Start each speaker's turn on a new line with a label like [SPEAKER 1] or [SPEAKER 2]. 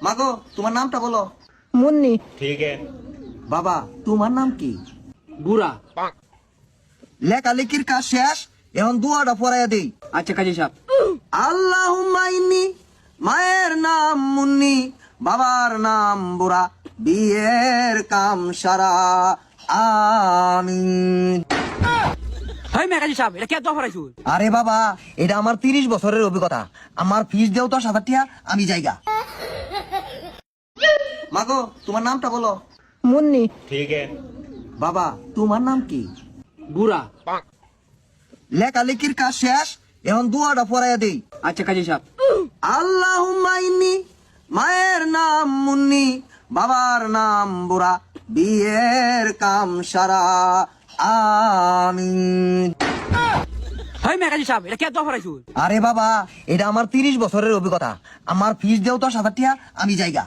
[SPEAKER 1] মাগো তোমার নামটা বলো।
[SPEAKER 2] মুন্নি।
[SPEAKER 3] ठीक है।
[SPEAKER 1] বাবা তোমার নাম কি?
[SPEAKER 4] বুড়া।
[SPEAKER 1] লেখালেখির কাজ শেষ, এখন দুয়াটা পড়াইয়া দেই।
[SPEAKER 4] আচ্ছা কাজী সাহেব।
[SPEAKER 1] আল্লাহুম্মা ইন্নী, মায়ের নাম মুন্নি, বাবার নাম বুড়া, বিয়ের কাম সারা, আমিন।
[SPEAKER 4] হাই মে কাজী সাহেব, এটা কে দোয়া ফরাইছু?
[SPEAKER 1] আরে বাবা, এটা আমার 30 বছরের অভিজ্ঞতা। আমার ফিস দেও তো 7,000 টাকা, আমি যাইগা। মাগো তোমার নামটা বলো।
[SPEAKER 2] মুন্নি।
[SPEAKER 3] ठीक है।
[SPEAKER 1] বাবা তোমার নাম কি?
[SPEAKER 4] বুড়া।
[SPEAKER 1] লেখালেখির কাজ শেষ, এখন দুয়াটা পড়াইয়া দেই।
[SPEAKER 4] আচ্ছা কাজী সাহেব।
[SPEAKER 1] আল্লাহুম্মা ইন্নী, মায়ের নাম মুন্নি, বাবার নাম বুড়া, বিয়ের কাম সারা, আমিন।
[SPEAKER 4] হাই মে কাজী সাহেব, এটা কে দোয়া ফরাইছু?
[SPEAKER 1] আরে বাবা, এটা আমার 30 বছরের অভিজ্ঞতা। আমার ফিস দেও তো 7,000 টাকা, আমি যাইগা।